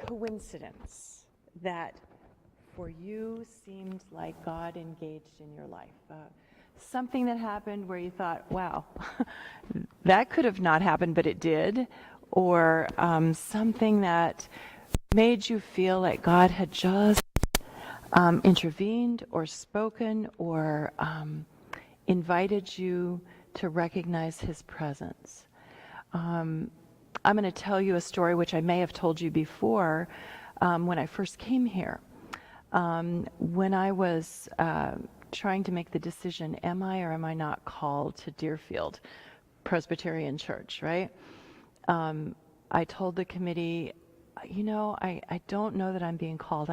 coincidence that for you seemed like God engaged in your life? Something that happened where you thought, wow, that could have not happened, but it did. Or something that made you feel like God had just intervened or spoken or invited you to recognize his presence. I'm going to tell you a story which I may have told you before when I first came here. When I was trying to make the decision, am I or am I not called to Deerfield Presbyterian Church, right? I told the committee, I don't know that I'm being called.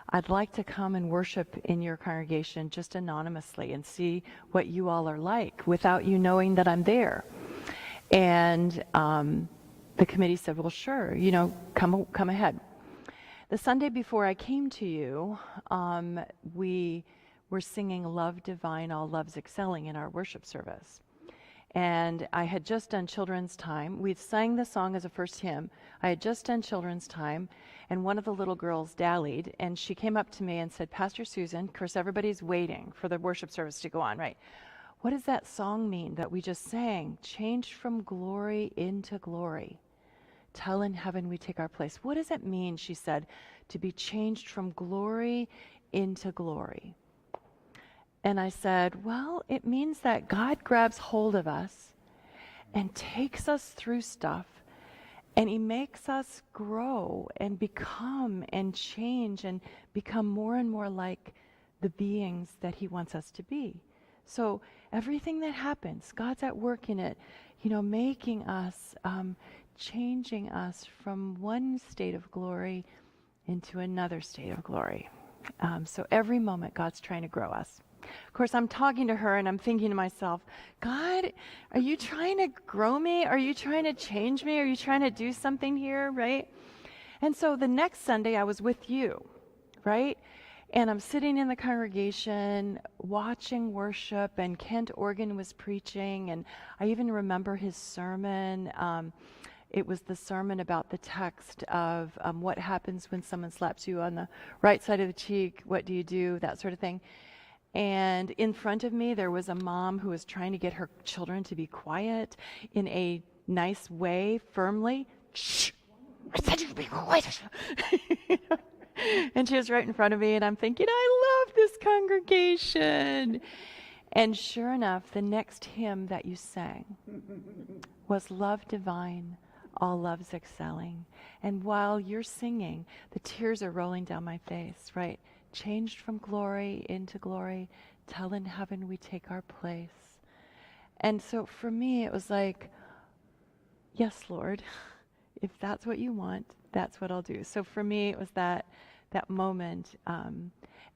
I'd like to come and worship in your congregation just anonymously and see what you all are like without you knowing that I'm there. And the committee said, well, sure, come ahead. The Sunday before I came to you, we were singing Love Divine, All Loves Excelling in our worship service. And I had just done children's time. We'd sang the song as a first hymn. I had just done children's time, and one of the little girls dallied, and she came up to me and said, Pastor Susan, of course everybody's waiting for the worship service to go on, right? What does that song mean that we just sang? Changed from glory into glory. Till in heaven we take our place. What does it mean, she said, to be changed from glory into glory? And I said, well, it means that God grabs hold of us and takes us through stuff, and he makes us grow and become and change and become more and more like the beings that he wants us to be. So everything that happens, God's at work in it, making us, changing us from one state of glory into another state of glory. So every moment God's trying to grow us. Of course, I'm talking to her and I'm thinking to myself, God, are you trying to grow me? Are you trying to change me? Are you trying to do something here, right? And so the next Sunday I was with you, right? And I'm sitting in the congregation watching worship, and Kent Organ was preaching, and I even remember his sermon. It was the sermon about the text of what happens when someone slaps you on the right side of the cheek, what do you do, that sort of thing. And in front of me, there was a mom who was trying to get her children to be quiet in a nice way, firmly. Shh! I said you to be quiet! And she was right in front of me, and I'm thinking, I love this congregation. And sure enough, the next hymn that you sang was Love Divine, All Loves Excelling. And while you're singing, the tears are rolling down my face, right? Changed from glory into glory, till in heaven we take our place. And so for me, it was like, yes, Lord, if that's what you want, that's what I'll do. So for me, it was that moment.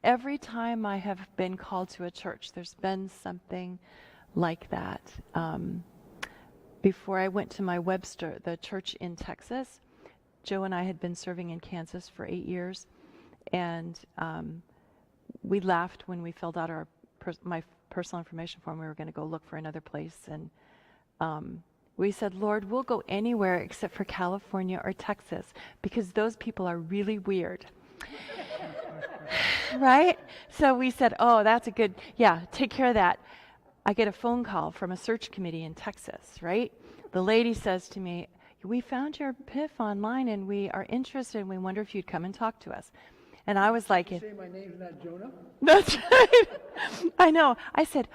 Every time I have been called to a church, there's been something like that. Before I went to my Webster, the church in Texas, Joe and I had been serving in Kansas for 8 years. And we laughed when we filled out my personal information form. We were going to go look for another place. And we said, Lord, we'll go anywhere except for California or Texas, because those people are really weird. Right? So we said, oh, that's a good, take care of that. I get a phone call from a search committee in Texas, right? The lady says to me, we found your PIF online and we are interested and we wonder if you'd come and talk to us. And I was like, you say my name's not Jonah? That's right. I know. I said,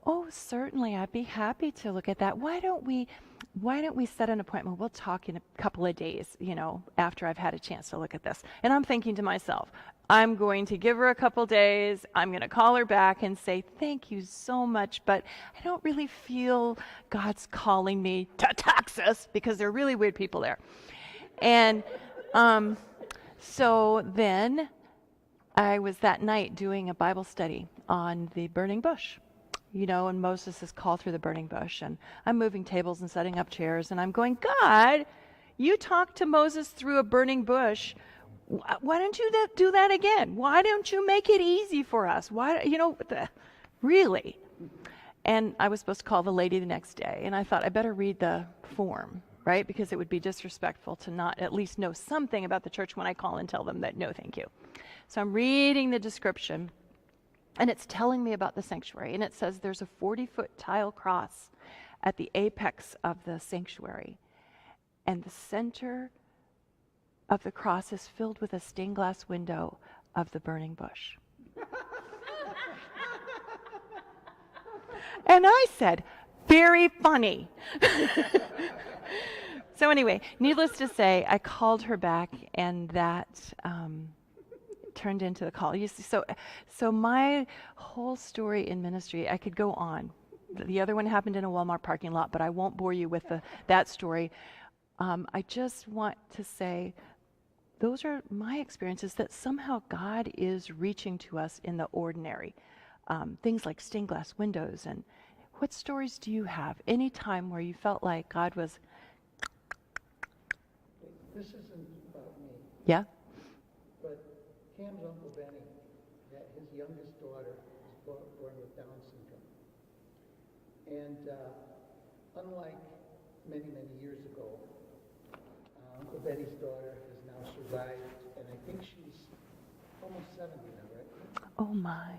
oh, certainly, I'd be happy to look at that. Why don't we set an appointment? We'll talk in a couple of days, after I've had a chance to look at this. And I'm thinking to myself, I'm going to give her a couple days. I'm going to call her back and say, thank you so much, but I don't really feel God's calling me to Texas, because they're really weird people there. And so then I was that night doing a Bible study on the burning bush, and Moses is called through the burning bush, and I'm moving tables and setting up chairs, and I'm going, God, you talked to Moses through a burning bush. Why don't you do that again? Why don't you make it easy for us? Why, really? And I was supposed to call the lady the next day, and I thought I better read the form, right? Because it would be disrespectful to not at least know something about the church when I call and tell them that no, thank you. So I'm reading the description, and it's telling me about the sanctuary, and it says there's a 40-foot tile cross at the apex of the sanctuary, and the center of the cross is filled with a stained glass window of the burning bush. And I said, very funny. So anyway, needless to say, I called her back, and that turned into the call. You see, so my whole story in ministry, I could go on. The other one happened in a Walmart parking lot, but I won't bore you with that story. I just want to say, those are my experiences, that somehow God is reaching to us in the ordinary. Things like stained glass windows. And what stories do you have? Any time where you felt like God was... This isn't about me. Yeah? But Cam's Uncle Benny, his youngest daughter, was born with Down syndrome. And unlike many, many years ago, Uncle Benny's daughter has now survived, and I think she's almost 70 now, right? Oh my.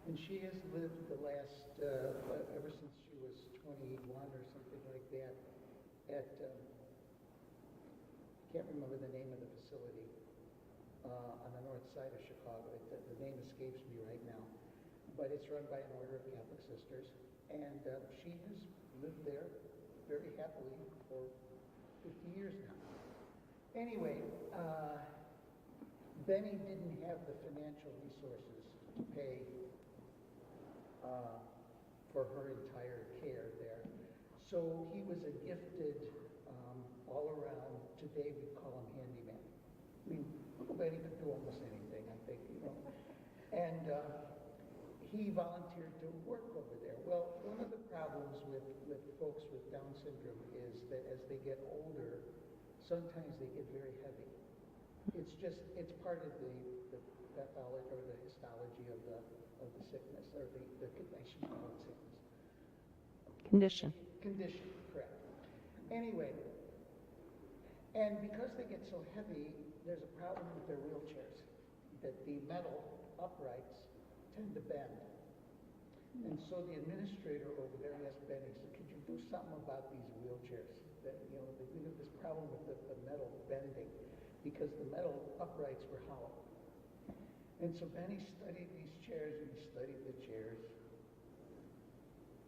And she has lived the last, ever since she was 21 or something like that, at, I can't remember the name of the facility, on the north side of Chicago. The name escapes me right now. But it's run by an order of Catholic sisters. And she has lived there very happily for 50 years now. Anyway, Benny didn't have the financial resources to pay for her entire care there. So he was a gifted, all around, today we call him handyman. I mean, Uncle Benny could do almost anything, I think, you know. And he volunteered to work over there. Well, one of the problems with folks with Down syndrome is that as they get older, sometimes they get very heavy. It's part of the pathology or the histology of the sickness, or the I shouldn't call it sickness. Condition, correct. Anyway, and because they get so heavy, there's a problem with their wheelchairs, that the metal uprights tend to bend. And so the administrator over there asked Benny, said, could you do something about these wheelchairs? That, you know, we have this problem with the metal bending, because the metal uprights were hollow. And so Benny studied these chairs, and he studied the chairs.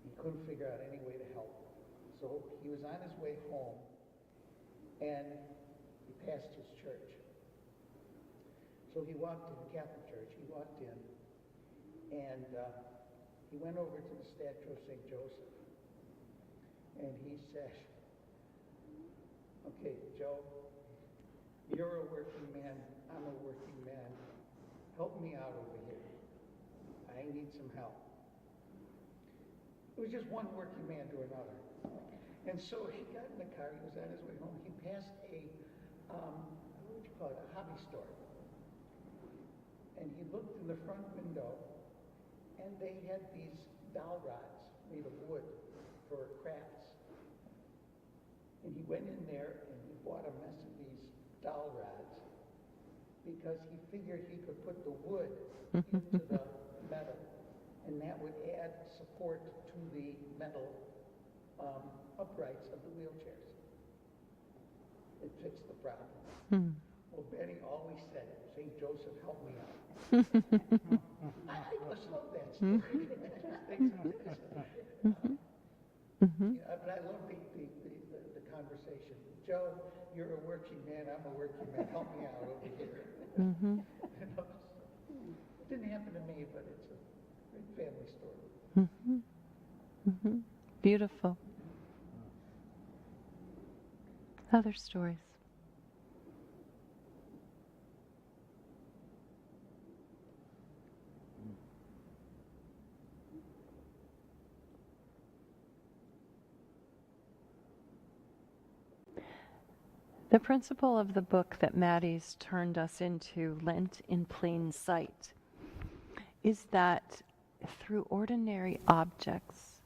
He couldn't figure out any way to help. So he was on his way home, and he passed his church. So he walked in, Catholic church, he walked in, and he went over to the statue of St. Joseph, and he said, okay, Joe, you're a working man, I'm a working man. Help me out over here. I need some help. It was just one working man to another. And so he got in the car, he was on his way home, he passed a, what would you call it, a hobby store. And he looked in the front window, and they had these dowel rods made of wood for crafts. And he went in there and he bought a mess of these dowel rods, because he figured he could put the wood into the metal, and that would add support to the metal uprights of the wheelchairs. It fixed the problem. Well, Benny always said, St. Joseph, help me out. I just love that story. But I love the conversation. Joe, you're a working man, I'm a working man, help me out over here. You know, it didn't happen to me, but it's a great family story. Beautiful. Other stories. The principle of the book that Maddie's turned us into, Lent in Plain Sight, is that through ordinary objects,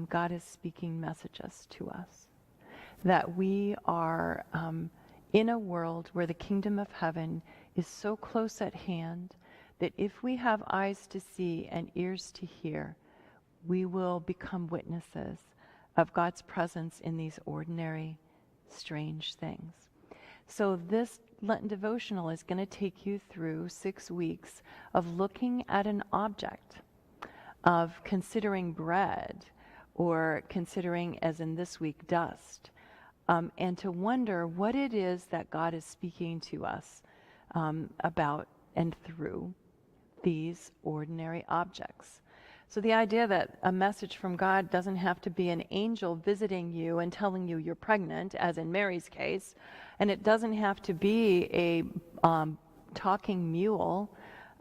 God is speaking messages to us. that we are in a world where the kingdom of heaven is so close at hand that if we have eyes to see and ears to hear, we will become witnesses of God's presence in these ordinary, strange things. So this Lenten devotional is going to take you through 6 weeks of looking at an object, of considering bread, or considering, as in this week, dust, and to wonder what it is that God is speaking to us about and through these ordinary objects. So the idea that a message from God doesn't have to be an angel visiting you and telling you you're pregnant, as in Mary's case, and it doesn't have to be a talking mule,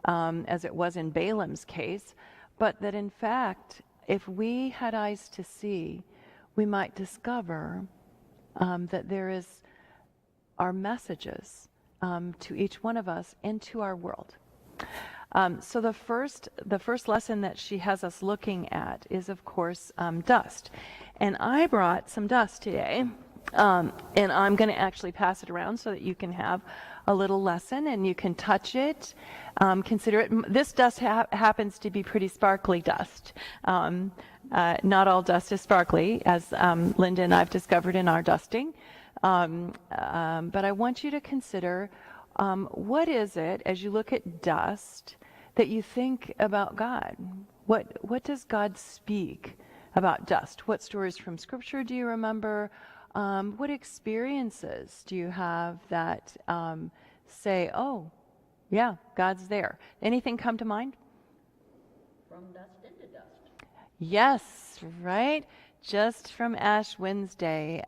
as it was in Balaam's case, but that in fact, if we had eyes to see, we might discover that there are messages to each one of us and to our world. So the first lesson that she has us looking at is, of course, dust. And I brought some dust today, and I'm going to actually pass it around so that you can have a little lesson and you can touch it, consider it. This dust happens to be pretty sparkly dust. Not all dust is sparkly, as Linda and I've discovered in our dusting. But I want you to consider what is it, as you look at dust, that you think about God? What does God speak about dust? What stories from Scripture do you remember? What experiences do you have that say, oh, yeah, God's there? Anything come to mind? From dust into dust. Yes, right? Just from Ash Wednesday.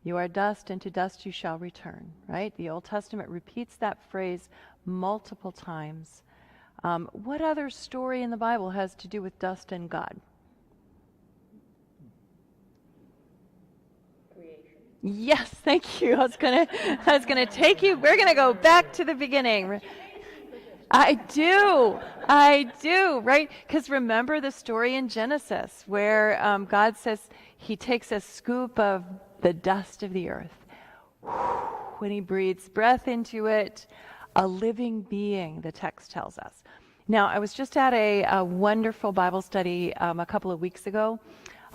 You are dust, and to dust you shall return, right? The Old Testament repeats that phrase multiple times. What other story in the Bible has to do with dust and God? Creation. Yes, thank you. I was gonna take you. We're gonna go back to the beginning. I do, right? Because remember the story in Genesis where God says he takes a scoop of the dust of the earth. When he breathes breath into it, a living being, the text tells us. Now, I was just at a wonderful Bible study a couple of weeks ago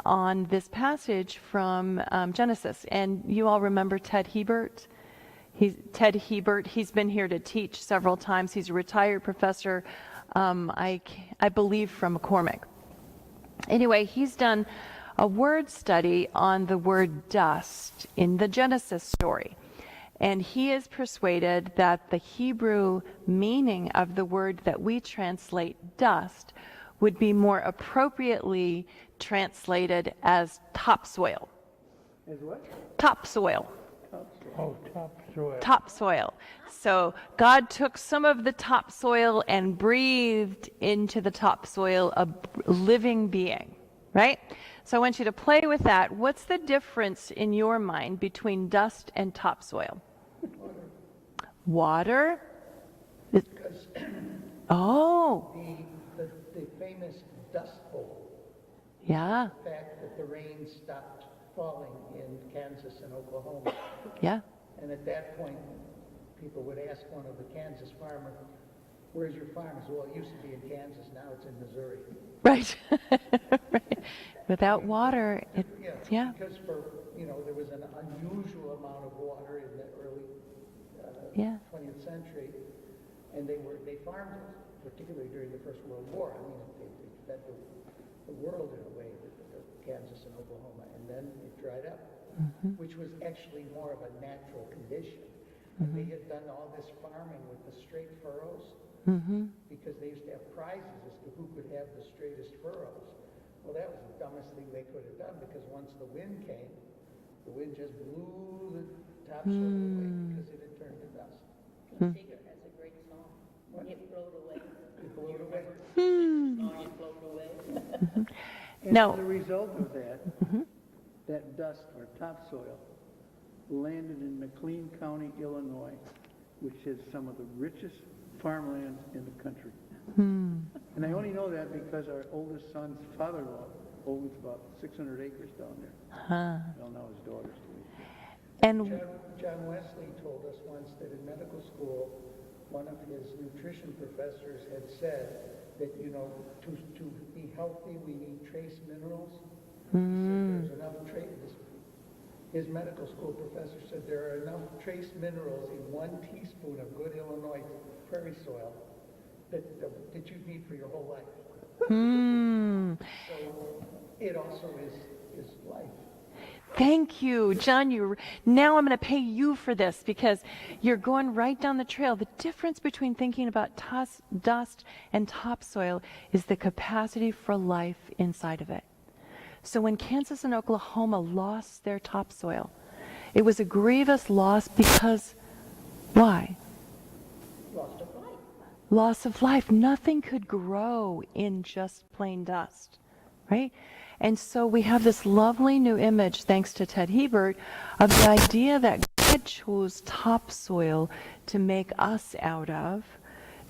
on this passage from Genesis. And you all remember Ted Hebert? He's been here to teach several times. He's a retired professor, I believe from McCormick. Anyway, he's done a word study on the word dust in the Genesis story. And he is persuaded that the Hebrew meaning of the word that we translate dust would be more appropriately translated as topsoil. As what? Topsoil. Oh, topsoil. Topsoil. So God took some of the topsoil and breathed into the topsoil a living being, right? So I want you to play with that. What's the difference in your mind between dust and topsoil? Water? Because Oh, the famous dust bowl, yeah, the fact that the rain stopped falling in Kansas and Oklahoma. yeah. And at that point, people would ask one of the Kansas farmer, where's your farm? He said, well, it used to be in Kansas, now it's in Missouri. Right. Right. Without water, yeah. Because there was an unusual amount of water in the early Yeah. 20th century, and they farmed it, particularly during the First World War. I mean, they fed the world in a way, Kansas and Oklahoma, and then it dried up, which was actually more of a natural condition. And they had done all this farming with the straight furrows, because they used to have prizes as to who could have the straightest furrows. Well, that was the dumbest thing they could have done, because once the wind came, the wind just blew the topsoil away because it had turned to dust. Seeger has a great song. It flowed away. It blew it away. Song, it flowed away. And No. as a result of that, that dust or topsoil landed in McLean County, Illinois, which has some of the richest farmlands in the country. And I only know that because our oldest son's father-in-law owns about 600 acres down there. Well, now his daughters do. And John Wesley told us once that in medical school, one of his nutrition professors had said that, you know, to be healthy, we need trace minerals. He said there's enough his medical school professor said there are enough trace minerals in 1 teaspoon of good Illinois prairie soil that you need for your whole life. So it also is life. Thank you, John. Now I'm going to pay you for this because you're going right down the trail. The difference between thinking about dust and topsoil is the capacity for life inside of it. So when Kansas and Oklahoma lost their topsoil, it was a grievous loss because why? Lost of life. Loss of life. Nothing could grow in just plain dust, right? And so we have this lovely new image, thanks to Ted Hebert, of the idea that God chose topsoil to make us out of.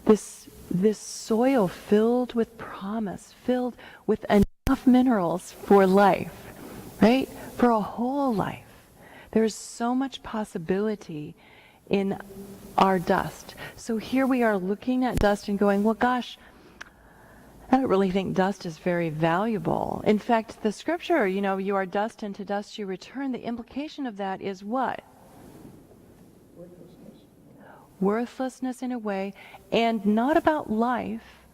This soil filled with promise, filled with enough minerals for life, right? For a whole life. There's so much possibility in our dust. So here we are looking at dust and going, well, gosh, I don't really think dust is very valuable. In fact, the scripture, you know, you are dust and to dust you return, the implication of that is what? Worthlessness. Worthlessness in a way, and not about life,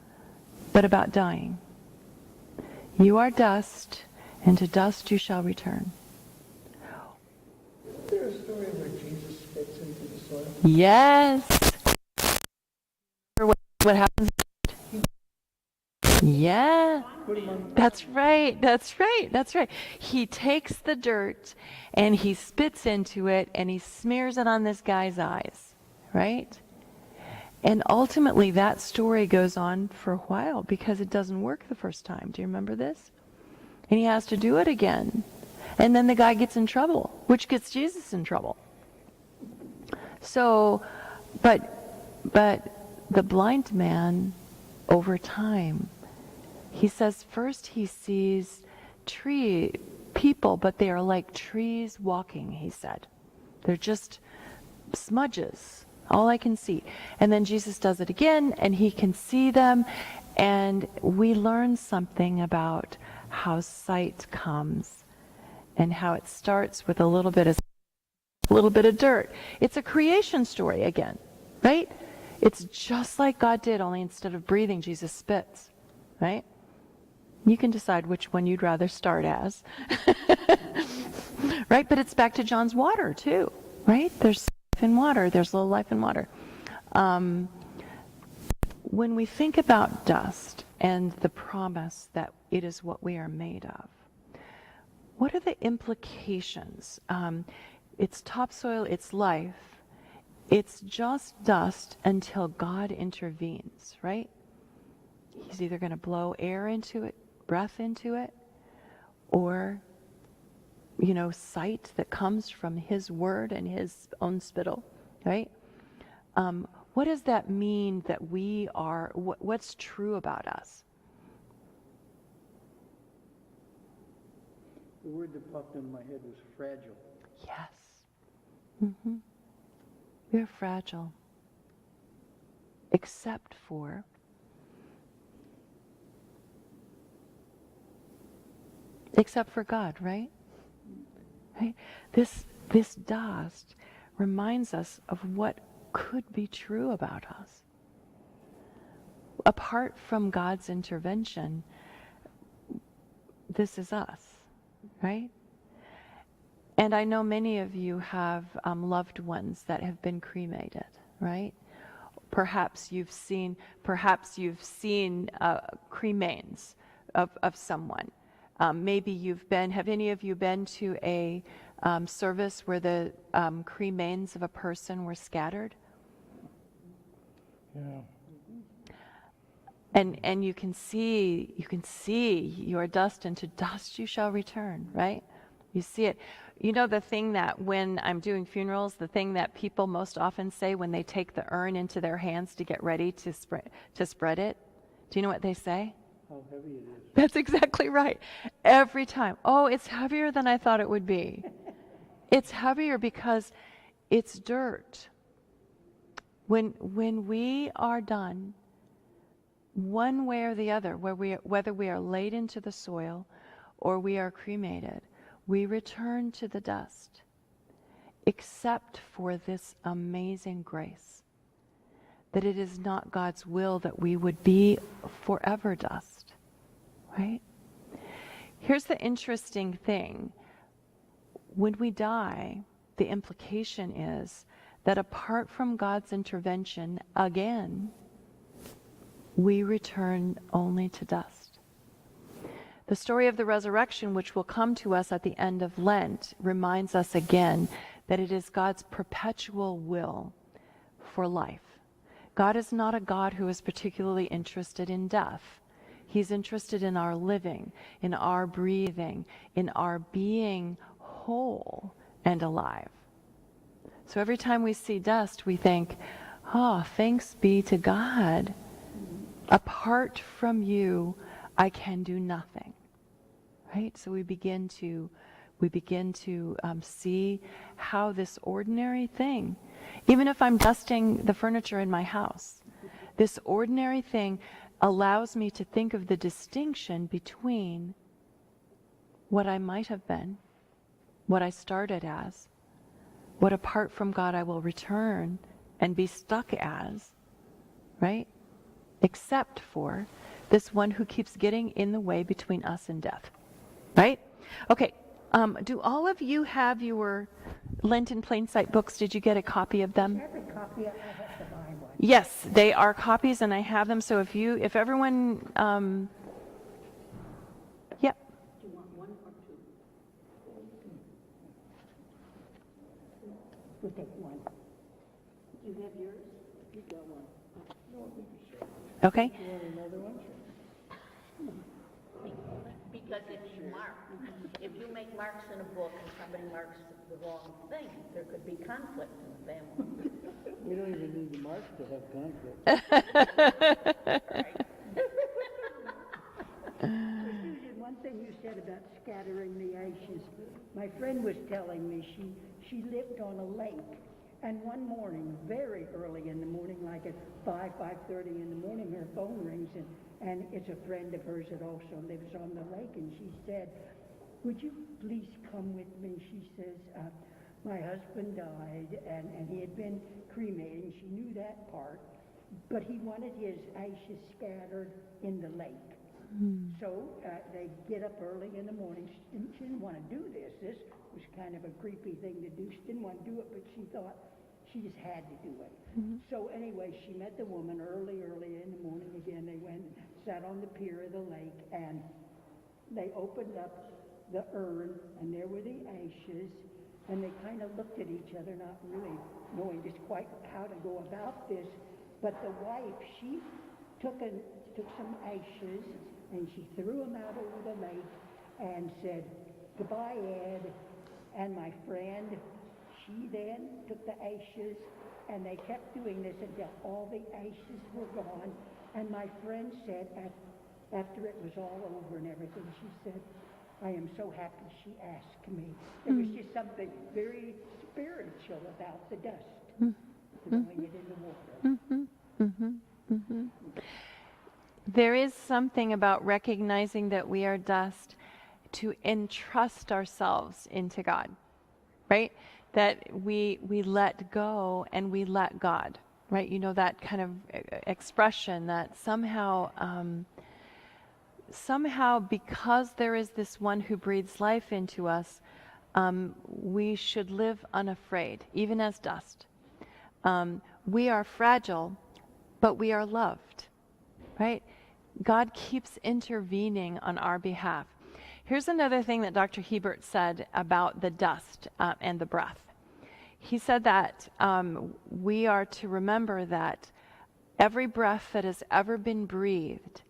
but about dying. You are dust, and to dust you shall return. Is there a story where Jesus spits into the soil? Yes. What happens? Yeah, that's right, that's right, that's right. He takes the dirt and he spits into it and he smears it on this guy's eyes, right? And ultimately that story goes on for a while because it doesn't work the first time. Do you remember this? And he has to do it again. And then the guy gets in trouble, which gets Jesus in trouble. So, but the blind man, over time, he says first he sees people, but they are like trees walking, he said. They're just smudges, all I can see. And then Jesus does it again, and he can see them, and we learn something about how sight comes and how it starts with a little bit of dirt. It's a creation story again, right? It's just like God did, only instead of breathing, Jesus spits, right? You can decide which one you'd rather start as. Right? But it's back to John's water, too. Right? There's life in water. There's a little life in water. When we think about dust and the promise that it is what we are made of, what are the implications? It's topsoil, it's life. It's just dust until God intervenes, right? He's either going to blow air into it, breath into it, or, you know, sight that comes from his word and his own spittle, right? What does that mean that we are, what's true about us? The word that popped in my head was fragile. Yes. Mm-hmm. We're fragile. Except for God, right? Right? This dust reminds us of what could be true about us. Apart from God's intervention, this is us, right? And I know many of you have loved ones that have been cremated, right? Perhaps you've seen cremains of someone. Maybe have any of you been to a service where the cremains of a person were scattered? Yeah. And you can see your dust, and to dust you shall return, right? You see it. You know the thing that when I'm doing funerals, the thing that people most often say when they take the urn into their hands to get ready to spread it? Do you know what they say? How heavy it is. That's exactly right. Every time. Oh, it's heavier than I thought it would be. It's heavier because it's dirt. When we are done, one way or the other, whether we are laid into the soil or we are cremated, we return to the dust, except for this amazing grace, that it is not God's will that we would be forever dust, right? Here's the interesting thing. When we die, the implication is that apart from God's intervention, again, we return only to dust. The story of the resurrection, which will come to us at the end of Lent, reminds us again that it is God's perpetual will for life. God is not a God who is particularly interested in death. He's interested in our living, in our breathing, in our being whole and alive. So every time we see dust, we think, oh, thanks be to God. Apart from you, I can do nothing. Right? So we begin to see how this ordinary thing, even if I'm dusting the furniture in my house, this ordinary thing allows me to think of the distinction between what I might have been, what I started as, what apart from God I will return and be stuck as, right? Except for this one who keeps getting in the way between us and death, right? Okay, do all of you have your Lent in Plain Sight books? Did you get a copy of them? I have a copy, I have to buy one. Yes, they are copies and I have them. So if everyone, yep. Do you want one or two? We'll take one. You have yours? You got one. Okay. Because if you mark, if you make marks in a book and somebody marks the wrong thing, there could be conflict in the family. We don't even need the marks to have conflict. Susan, one thing you said about scattering the ashes, my friend was telling me she lived on a lake, and one morning, very early in the morning, like at 5:30 in the morning, her phone rings, and it's a friend of hers that also lives on the lake, and she said, would you please come with me? She says, my husband died, and he had been cremated, and she knew that part, but he wanted his ashes scattered in the lake. So they get up early in the morning. She didn't want to do this. This was kind of a creepy thing to do. She didn't want to do it, but she thought she just had to do it. So anyway, she met the woman early in the morning. Again, they went and sat on the pier of the lake, and they opened up the urn, and there were the ashes, and they kind of looked at each other, not really knowing just quite how to go about this. But the wife, she took some ashes, and she threw them out over the lake and said, goodbye, Ed, and my friend. She then took the ashes, and they kept doing this until all the ashes were gone. And my friend said, after it was all over and everything, she said, I am so happy she asked me. There was just something very spiritual about the dust, throwing it in the water. There is something about recognizing that we are dust to entrust ourselves into God, right? That we let go and we let God, right? You know, that kind of expression that somehow because there is this one who breathes life into us, we should live unafraid, even as dust. We are fragile, but we are loved, right? God keeps intervening on our behalf. Here's another thing that Dr. Hebert said about the dust and the breath. He said that we are to remember that every breath that has ever been breathed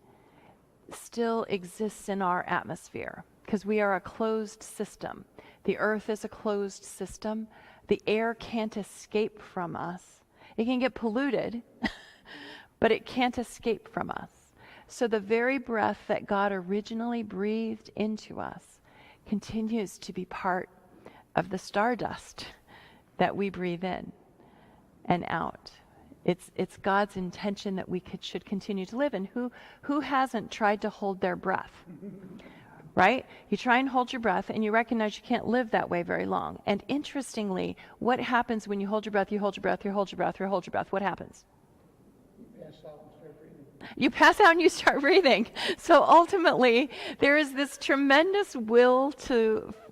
still exists in our atmosphere because we are a closed system. The earth is a closed system. The air can't escape from us. It can get polluted, but it can't escape from us. So the very breath that God originally breathed into us continues to be part of the stardust that we breathe in and out. It's God's intention that we should continue to live. And who hasn't tried to hold their breath? Right? You try and hold your breath and you recognize you can't live that way very long. And interestingly, what happens when you hold your breath, you hold your breath, you hold your breath, you hold your breath? What happens? You pass out and start breathing. You pass out and you start breathing. So ultimately, there is this tremendous will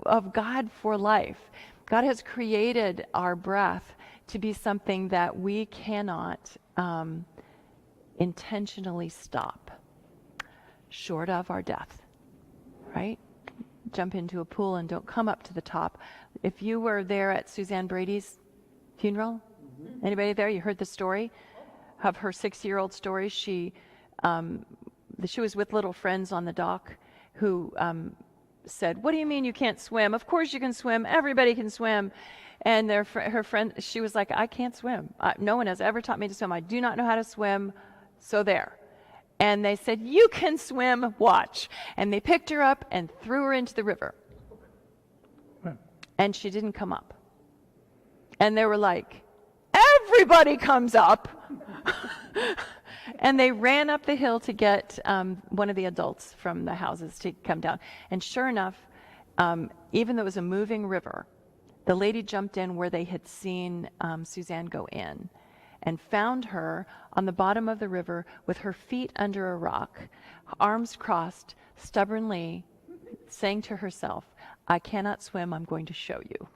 of God for life. God has created our breath to be something that we cannot intentionally stop, short of our death. Right? Jump into a pool and don't come up to the top. If you were there at Suzanne Brady's funeral, anybody there? You heard the story of her 6-year-old story. She was with little friends on the dock who said, "What do you mean you can't swim? Of course you can swim. Everybody can swim." And her friend, she was like, "I can't swim. No one has ever taught me to swim. I do not know how to swim." So there. And they said, "You can swim, watch." And they picked her up and threw her into the river. And she didn't come up. And they were like, "Everybody comes up." And they ran up the hill to get one of the adults from the houses to come down. And sure enough, even though it was a moving river, the lady jumped in where they had seen Suzanne go in, and found her on the bottom of the river with her feet under a rock, arms crossed, stubbornly saying to herself, "I cannot swim, I'm going to show you."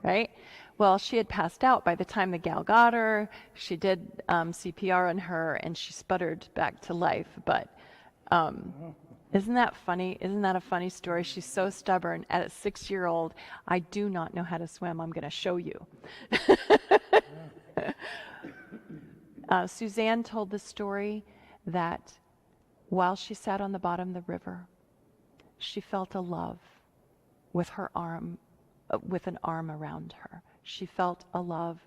Right? Well, she had passed out by the time the gal got her. She did CPR on her, and she sputtered back to life. But isn't that funny? Isn't that a funny story? She's so stubborn. At a 6-year-old, "I do not know how to swim, I'm going to show you." Suzanne told the story that while she sat on the bottom of the river, she felt a love with her arm, with an arm around her. She felt a love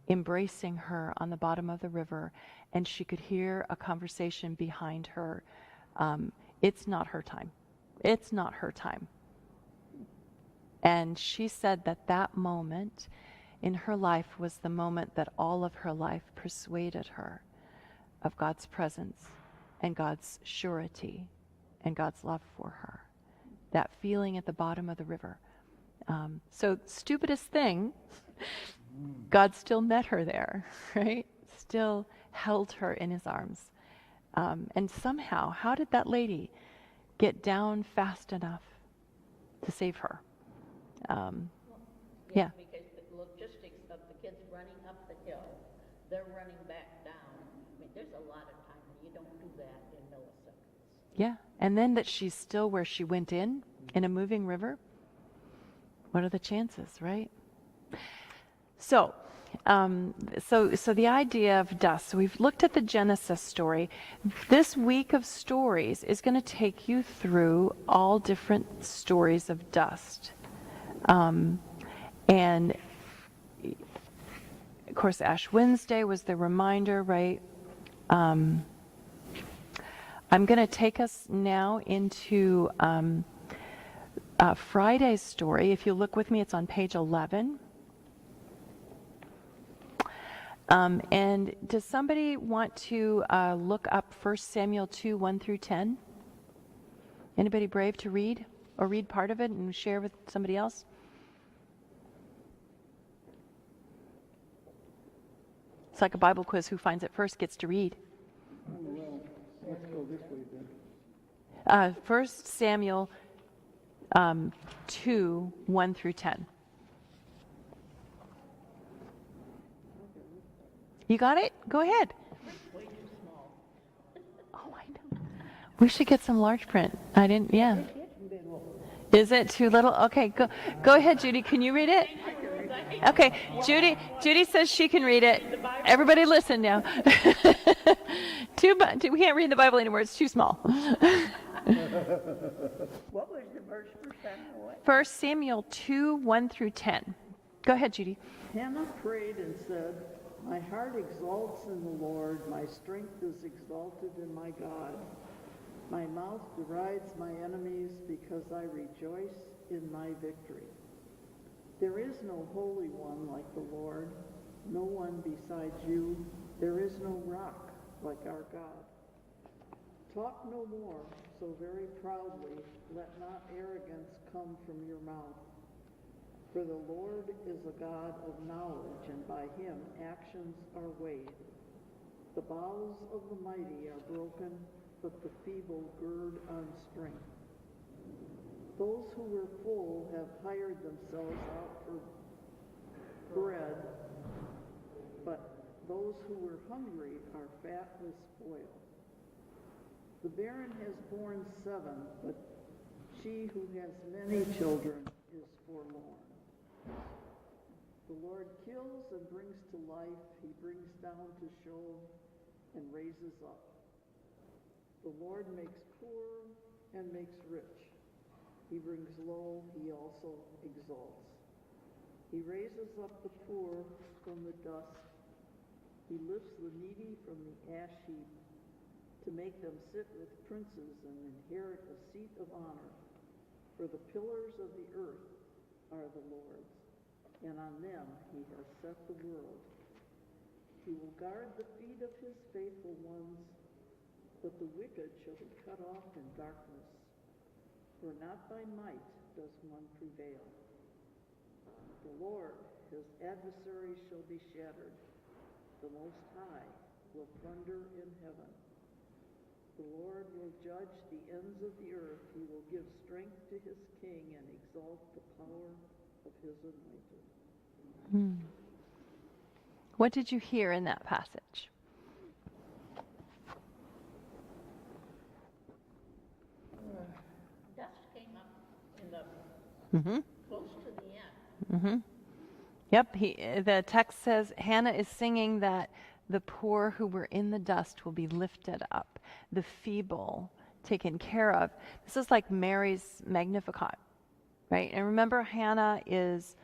embracing her on the bottom of the river, and she could hear a conversation behind her. It's not her time. It's not her time. And she said that that moment in her life was the moment that all of her life persuaded her of God's presence and God's surety and God's love for her. That feeling at the bottom of the river. So stupidest thing, God still met her there, right? Still held her in his arms. And somehow, how did that lady get down fast enough to save her? Yeah. Because the logistics of the kids running up the hill, they're running back down. I mean, there's a lot of time, and you don't do that in milliseconds. Yeah. And then that she's still where she went in a moving river. What are the chances, right? So the idea of dust. So we've looked at the Genesis story. This week of stories is going to take you through all different stories of dust. And of course, Ash Wednesday was the reminder, right? I'm going to take us now into Friday's story. If you look with me, it's on page 11. And does somebody want to look up 1 Samuel 2, 1 through 10? Anybody brave to read or read part of it and share with somebody else? It's like a Bible quiz. Who finds it first gets to read. Well, let's go this way then. 1 Samuel 2, 1 through 10. You got it? Go ahead. Way too small. Oh, I know. We should get some large print. I didn't, yeah. Is it too little? Okay, go ahead, Judy. Can you read it? Okay, Judy says she can read it. Everybody listen now. We can't read the Bible anymore. It's too small. What was the verse for Samuel? 1 Samuel 2, 1 through 10. Go ahead, Judy. Hannah prayed and said, "My heart exalts in the Lord, my strength is exalted in my God. My mouth derides my enemies because I rejoice in my victory. There is no holy one like the Lord, no one besides you. There is no rock like our God. Talk no more so very proudly, let not arrogance come from your mouth. For the Lord is a God of knowledge, and by him actions are weighed. The bows of the mighty are broken, but the feeble gird on strength. Those who were full have hired themselves out for bread, but those who were hungry are fat with spoil. The barren has borne 7, but she who has many children is forlorn. The Lord kills and brings to life. He brings down to Sheol and raises up. The Lord makes poor and makes rich. He brings low, he also exalts. He raises up the poor from the dust. He lifts the needy from the ash heap to make them sit with princes and inherit a seat of honor. For the pillars of the earth are the Lord's, and on them he has set the world. He will guard the feet of his faithful ones, but the wicked shall be cut off in darkness. For not by might does one prevail. The Lord, his adversaries shall be shattered. The Most High will thunder in heaven. The Lord will judge the ends of the earth. He will give strength to his king and exalt the power of his anointed. What did you hear in that passage? Dust came up in the, close to the end. Yep, the text says Hannah is singing that the poor who were in the dust will be lifted up, the feeble taken care of. This is like Mary's Magnificat, right? And remember, Hannah is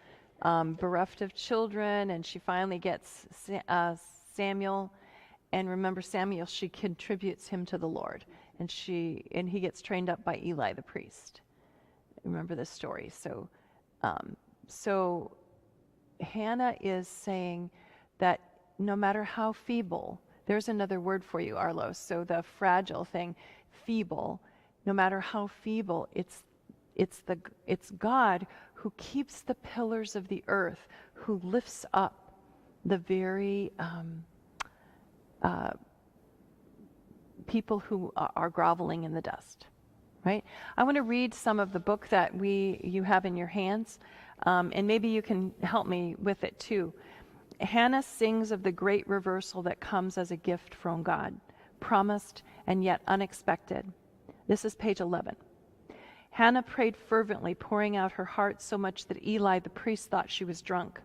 bereft of children, and she finally gets Samuel. And remember, Samuel, she contributes him to the Lord, and he gets trained up by Eli the priest. Remember this story. So Hannah is saying that no matter how feeble, there's another word for you, Arlos. So the fragile thing, feeble, no matter how feeble, it's God who keeps the pillars of the earth, who lifts up the very people who are groveling in the dust. Right? I want to read some of the book that you have in your hands, and maybe you can help me with it too. Hannah sings of the great reversal that comes as a gift from God, promised and yet unexpected. This is page 11. Hannah prayed fervently, pouring out her heart so much that Eli the priest thought she was drunk.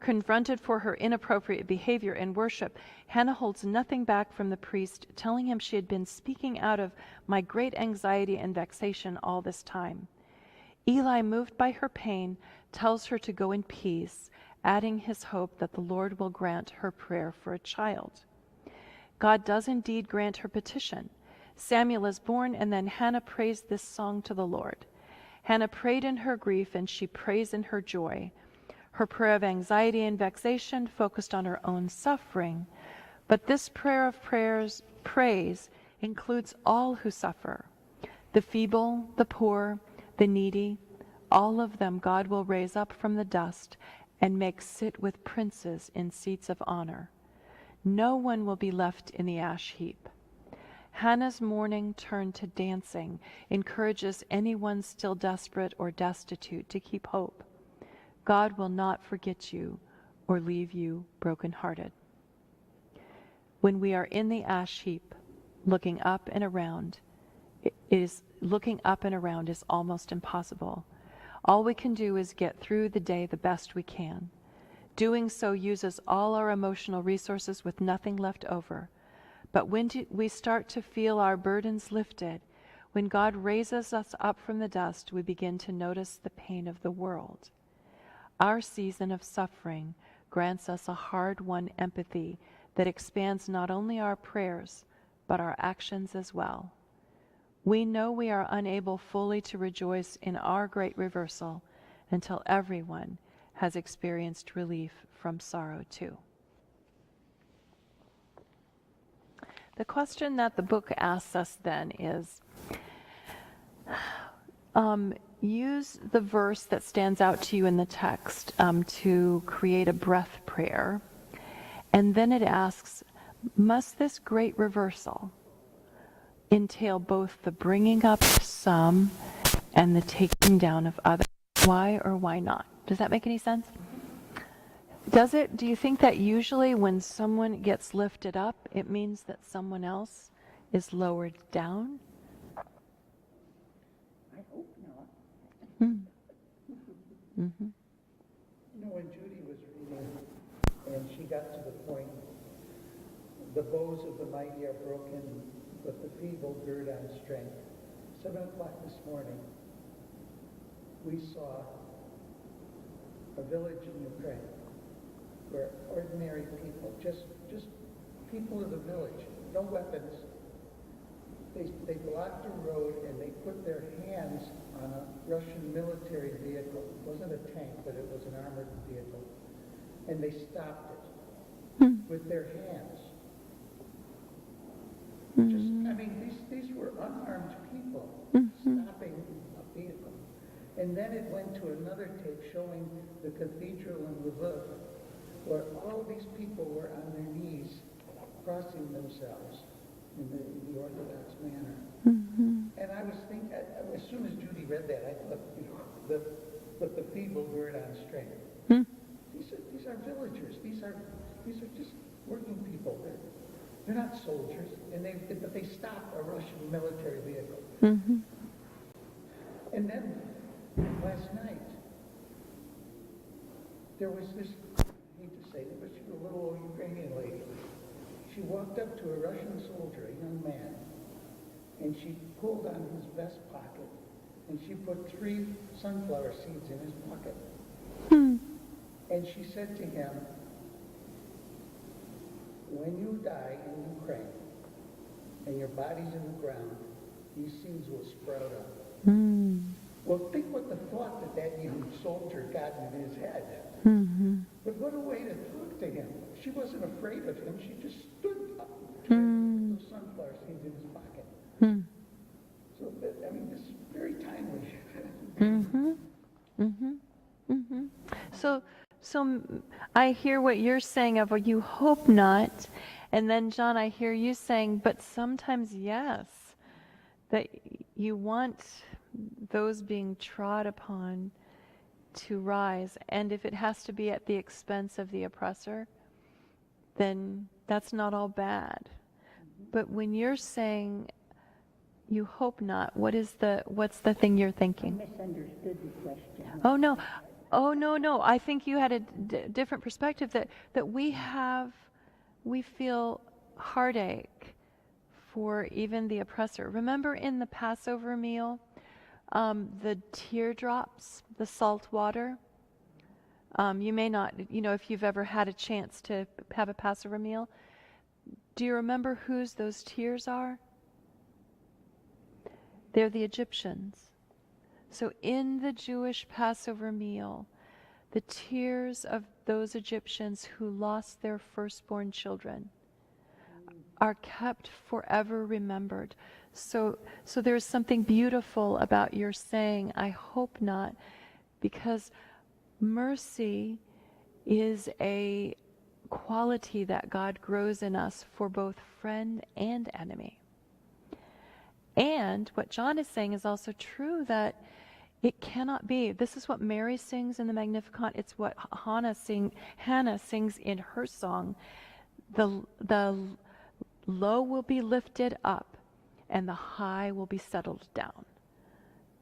Confronted for her inappropriate behavior in worship, Hannah holds nothing back from the priest, telling him she had been speaking out of my great anxiety and vexation all this time. Eli, moved by her pain, tells her to go in peace, adding his hope that the Lord will grant her prayer for a child. God does indeed grant her petition. Samuel is born, and then Hannah prays this song to the Lord. Hannah prayed in her grief, and she prays in her joy. Her prayer of anxiety and vexation focused on her own suffering, but this prayer of praise includes all who suffer. The feeble, the poor, the needy, all of them God will raise up from the dust and make sit with princes in seats of honor. No one will be left in the ash heap. Hannah's mourning turned to dancing encourages anyone still desperate or destitute to keep hope. God will not forget you or leave you brokenhearted. When we are in the ash heap, looking up and around is almost impossible. All we can do is get through the day the best we can. Doing so uses all our emotional resources with nothing left over. But when we start to feel our burdens lifted, when God raises us up from the dust, we begin to notice the pain of the world. Our season of suffering grants us a hard-won empathy that expands not only our prayers, but our actions as well. We know we are unable fully to rejoice in our great reversal until everyone, has experienced relief from sorrow too. The question that the book asks us then is, use the verse that stands out to you in the text to create a breath prayer. And then it asks, must this great reversal entail both the bringing up of some and the taking down of others? Why or why not? Does that make any sense? Does it? Do you think that usually when someone gets lifted up, it means that someone else is lowered down? I hope not. Mm-hmm. You know, when Judy was reading, and she got to the point, the bows of the mighty are broken, but the feeble gird on strength. 7 o'clock this morning, we saw a village in Ukraine where ordinary people, just people of the village, no weapons, they blocked the road and they put their hands on a Russian military vehicle. It wasn't a tank, but it was an armored vehicle. And they stopped it with their hands. Just, I mean, these were unarmed people stopping a vehicle. And then it went to another tape showing the cathedral in Lviv, where all these people were on their knees, crossing themselves in the Orthodox manner. And I was thinking, as soon as Judy read that, I thought, you know, but the feeble gird on strength. These are villagers. These are just working people. They're not soldiers, but they stopped a Russian military vehicle. And then last night, there was this, I hate to say it, but she was a little old Ukrainian lady. She walked up to a Russian soldier, a young man, and she pulled on his vest pocket, and she put 3 sunflower seeds in his pocket. And she said to him, when you die in Ukraine, and your body's in the ground, these seeds will sprout up. Well, think what the thought that young soldier got in his head. But what a way to talk to him. She wasn't afraid of him. She just stood up to him with those sunflower seeds in his pocket. So, I mean, this is very timely. So I hear what you're saying of, well, you hope not. And then, John, I hear you saying, but sometimes yes, that you want those being trod upon to rise. And if it has to be at the expense of the oppressor, then that's not all bad. But when you're saying you hope not, what's the thing you're thinking? I misunderstood the question. Oh, no. Oh, no. I think you had a different perspective that we feel heartache for even the oppressor. Remember in the Passover meal, the teardrops, the salt water? You may not, if you've ever had a chance to have a Passover meal, do you remember whose those tears are? They're the Egyptians. So in the Jewish Passover meal, the tears of those Egyptians who lost their firstborn children are kept forever remembered. So there's something beautiful about your saying, I hope not, because mercy is a quality that God grows in us for both friend and enemy. And what John is saying is also true, that it cannot be. This is what Mary sings in the Magnificat. It's what Hannah sings in her song. The low will be lifted up and the high will be settled down.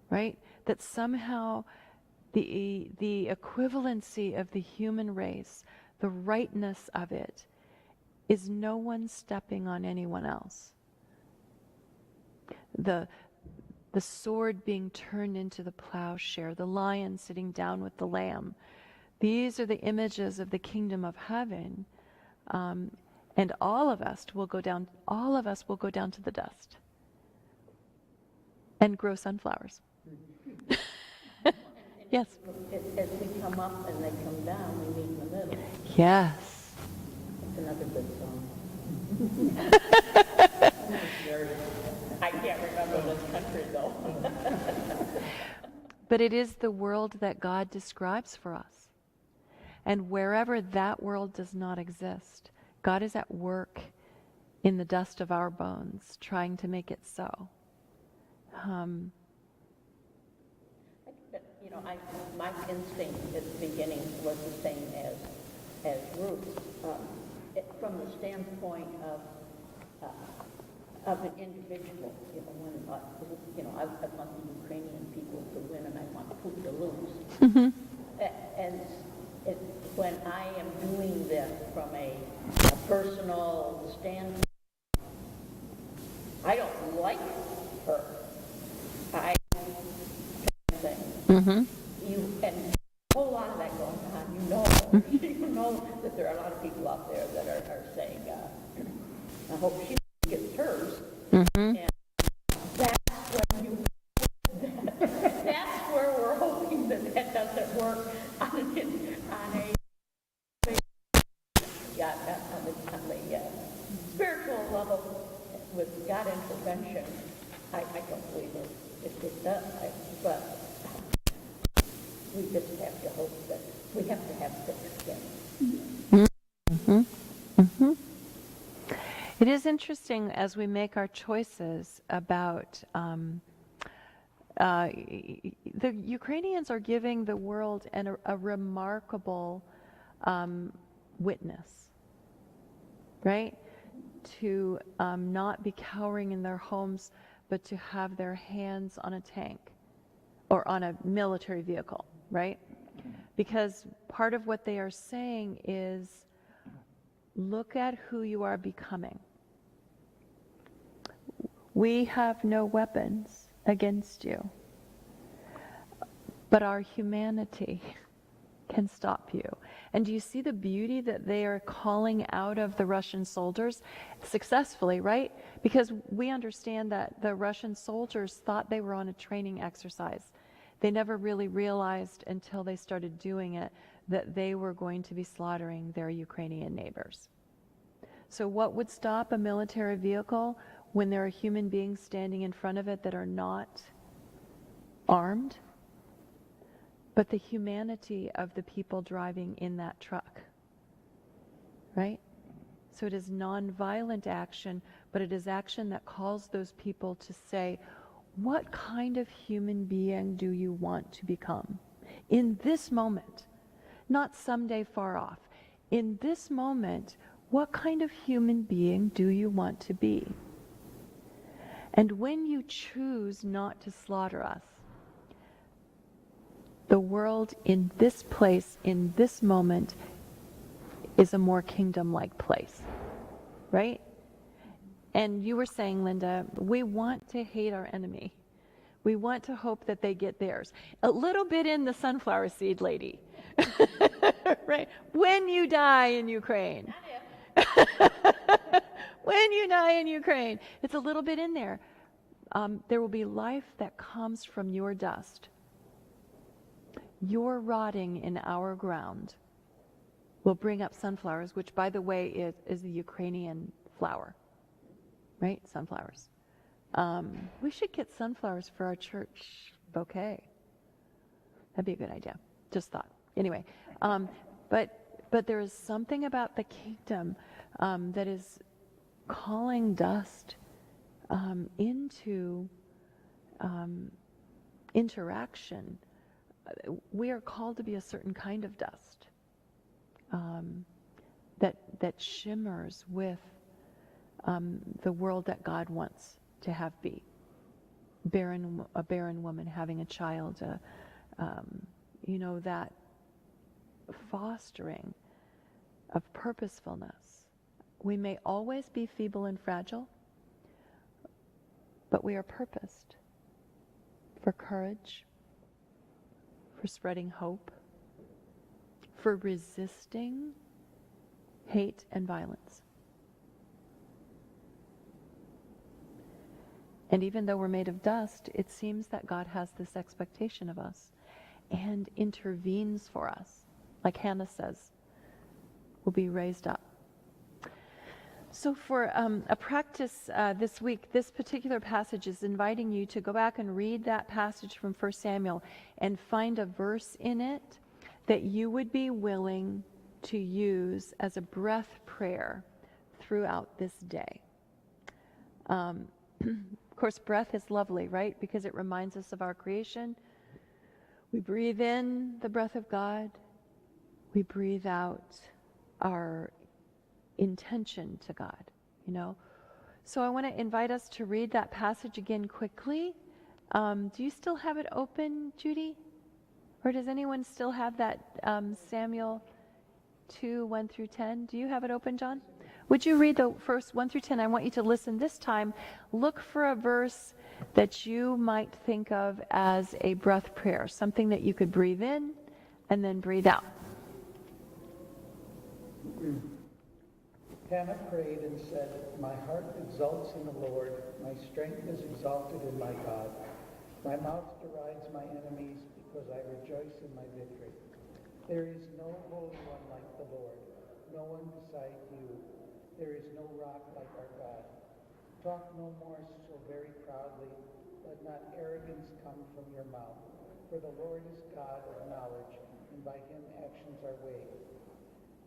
Right? That somehow the equivalency of the human race, the rightness of it, is no one stepping on anyone else. The sword being turned into the plowshare, the lion sitting down with the lamb. These are the images of the kingdom of heaven. And all of us will go down to the dust and grow sunflowers. And Yes. As we come up and they come down, we meet in the middle. Yes. It's another good song. I can't remember this country though. But it is the world that God describes for us. And wherever that world does not exist, God is at work in the dust of our bones, trying to make it so. You know, my instinct at the beginning was the same as Ruth's, from the standpoint of an individual. You know, when I want the Ukrainian people to win, and I want Putin to lose. And when I am doing this from a personal standpoint, I don't like her. I think and a whole lot of that going on. You know that there are a lot of people out there that are saying, I hope she gets hers. And that's when that's where we're hoping that doesn't work on a spiritual level with God intervention. I don't believe it does, but we just have to hope that we have to have thick skin. It is interesting as we make our choices about the Ukrainians are giving the world a remarkable witness, right? To not be cowering in their homes, but to have their hands on a tank or on a military vehicle, right? Because part of what they are saying is, look at who you are becoming. We have no weapons against you, but our humanity can stop you. And do you see the beauty that they are calling out of the Russian soldiers successfully, right? Because we understand that the Russian soldiers thought they were on a training exercise. They never really realized until they started doing it that they were going to be slaughtering their Ukrainian neighbors. So what would stop a military vehicle when there are human beings standing in front of it that are not armed? But the humanity of the people driving in that truck, right? So it is nonviolent action, but it is action that calls those people to say, what kind of human being do you want to become in this moment? Not someday far off. In this moment, what kind of human being do you want to be? And when you choose not to slaughter us, the world in this place, in this moment, is a more kingdom-like place, right? And you were saying, Linda, we want to hate our enemy. We want to hope that they get theirs. A little bit in the sunflower seed lady, right? When you die in Ukraine. When you die in Ukraine. It's a little bit in there. There will be life that comes from your dust. Your rotting in our ground will bring up sunflowers, which, by the way, is the Ukrainian flower, right? Sunflowers. We should get sunflowers for our church bouquet. That'd be a good idea. Just thought. Anyway, but there is something about the kingdom that is calling dust into interaction. We are called to be a certain kind of dust that shimmers with the world that God wants to have be. A barren woman having a child, that fostering of purposefulness. We may always be feeble and fragile, but we are purposed for courage, for spreading hope, for resisting hate and violence. And even though we're made of dust, it seems that God has this expectation of us. and intervenes for us. Like Hannah says, will be raised up. So for a practice this week, this particular passage is inviting you to go back and read that passage from 1 Samuel and find a verse in it that you would be willing to use as a breath prayer throughout this day. Of course, breath is lovely, right? Because it reminds us of our creation. We breathe in the breath of God. We breathe out our intention to God, you know. So I want to invite us to read that passage again quickly. Do you still have it open, Judy? Or does anyone still have that Samuel 2, 1 through 10? Do you have it open, John? Would you read the first 1 through 10? I want you to listen this time. Look for a verse that you might think of as a breath prayer, something that you could breathe in and then breathe out. Hannah prayed and said, "My heart exults in the Lord, my strength is exalted in my God. My mouth derides my enemies because I rejoice in my victory. There is no holy one like the Lord, no one beside you. There is no rock like our God. Talk no more so very proudly, let not arrogance come from your mouth. For the Lord is God of knowledge, and by him actions are weighed.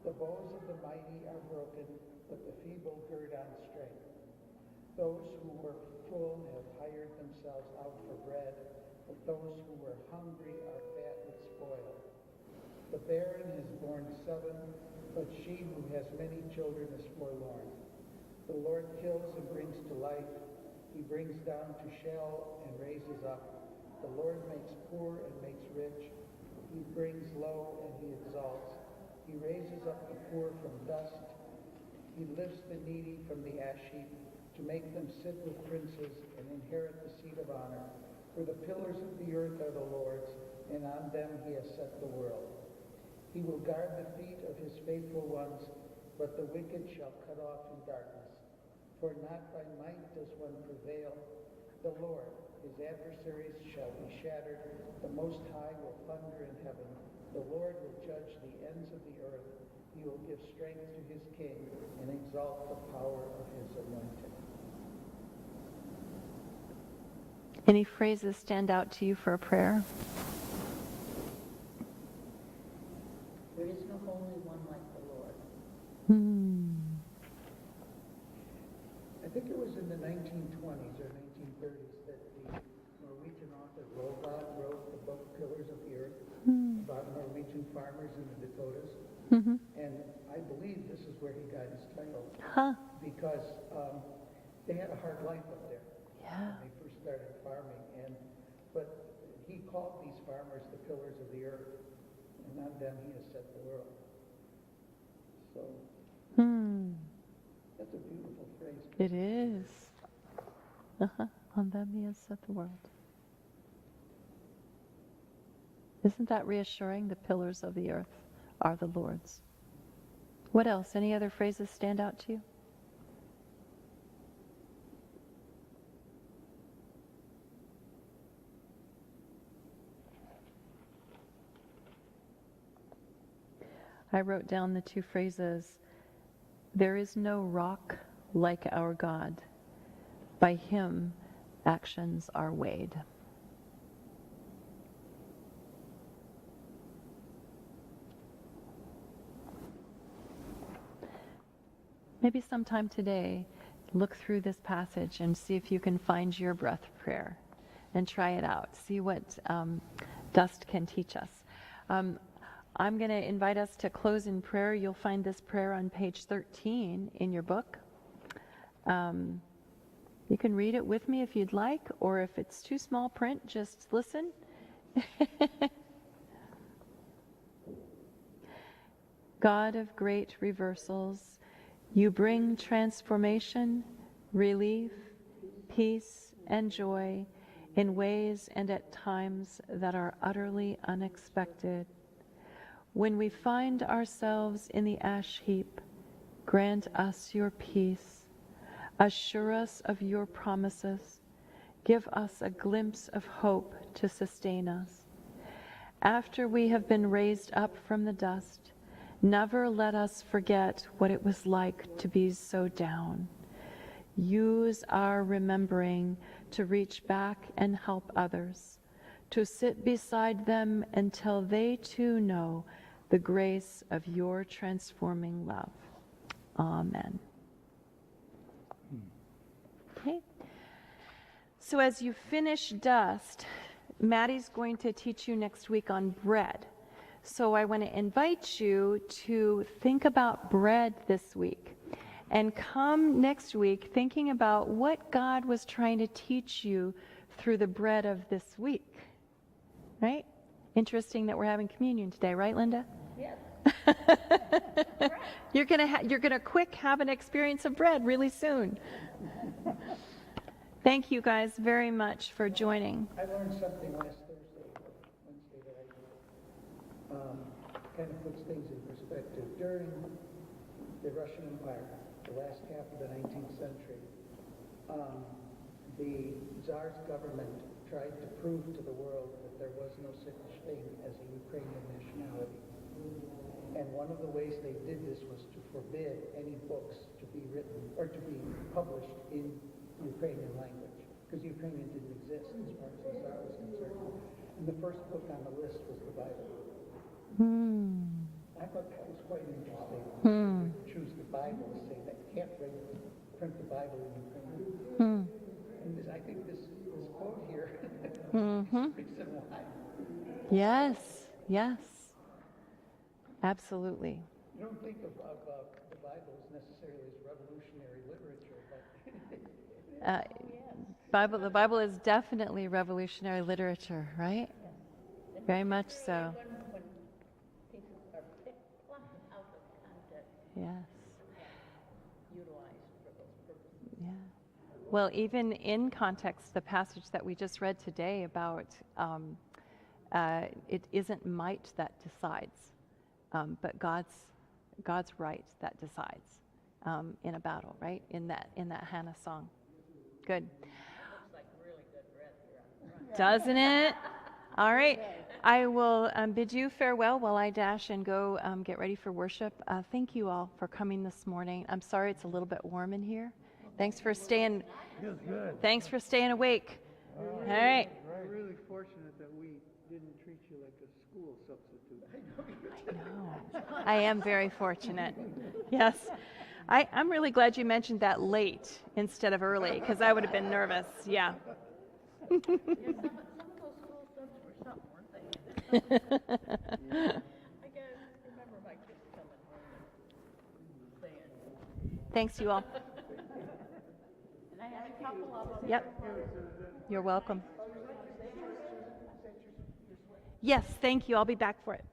The bows of the mighty are broken, but the feeble gird on strength. Those who were full have hired themselves out for bread, but those who were hungry are fat with spoil. The barren has borne 7, but she who has many children is forlorn. The Lord kills and brings to life. He brings down to Sheol and raises up. The Lord makes poor and makes rich. He brings low and he exalts. He raises up the poor from dust. He lifts the needy from the ash heap to make them sit with princes and inherit the seat of honor. For the pillars of the earth are the Lord's, and on them he has set the world. He will guard the feet of his faithful ones, but the wicked shall cut off in darkness. For not by might does one prevail. The Lord, his adversaries shall be shattered. The Most High will thunder in heaven. The Lord will judge the ends of the earth. He will give strength to his king and exalt the power of his anointed. Any phrases stand out to you for a prayer? There is no holy one like the Lord. I think it was in the 1920s or 1930s that the Norwegian author Roald wrote the book Pillars of the Earth about Norwegian farmers in the Dakotas. And I believe this is where he got his title because they had a hard life up there when they first started farming. But he called these farmers the pillars of the earth, and on them he has set the world. So that's a beautiful phrase. It is. On them he has set the world. Isn't that reassuring? The pillars of the earth are the Lord's. What else? Any other phrases stand out to you? I wrote down the 2 phrases. There is no rock like our God. By him, actions are weighed. Maybe sometime today, look through this passage and see if you can find your breath prayer and try it out. See what dust can teach us. I'm going to invite us to close in prayer. You'll find this prayer on page 13 in your book. You can read it with me if you'd like, or if it's too small print, just listen. God of great reversals, you bring transformation, relief, peace, and joy in ways and at times that are utterly unexpected. When we find ourselves in the ash heap, grant us your peace. Assure us of your promises. Give us a glimpse of hope to sustain us. after we have been raised up from the dust, never let us forget what it was like to be so down. Use our remembering to reach back and help others, to sit beside them until they too know the grace of your transforming love. Amen. Okay. So as you finish dust, Maddie's going to teach you next week on bread. So I want to invite you to think about bread this week and come next week thinking about what God was trying to teach you through the bread of this week. Right? Interesting that we're having communion today, right, Linda? Yes. You're gonna quick have an experience of bread really soon. Thank you guys very much for joining. I learned something last Wednesday that kind of puts things in perspective. During the Russian Empire, the last half of the 19th century, the Tsar's government tried to prove to the world that there was no such thing as a Ukrainian nationality. And one of the ways they did this was to forbid any books to be written or to be published in Ukrainian language, because Ukrainian didn't exist as far as the Tsar was concerned. And the first book on the list was the Bible. I thought that was quite interesting. To choose the Bible to say that you can't print the Bible in Ukrainian. And I think this quote here is the reason why. Yes, yes. Absolutely. You don't think of the Bible as necessarily as revolutionary literature, but The Bible is definitely revolutionary literature, right? Very much so. When pieces are plucked out of context, Yes. utilized for those purposes. Yeah. Well, even in context, the passage that we just read today about it isn't might that decides, but God's right that decides in a battle, right? In that Hannah song. Good. Looks like really good bread here. Doesn't it? All right. I will bid you farewell while I dash and go get ready for worship. Thank you all for coming this morning. I'm sorry it's a little bit warm in here. Thanks for staying. Thanks for staying awake. All right. We're really fortunate that we didn't treat you like a school substitute. No, I am very fortunate. Yes. I'm really glad you mentioned that late instead of early, because I would have been nervous. Yeah. Some of those school subs were something, weren't they? I can remember my kids coming home and saying. Thanks, you all. And I had a couple of them. Yep. You're welcome. Yes, thank you. I'll be back for it.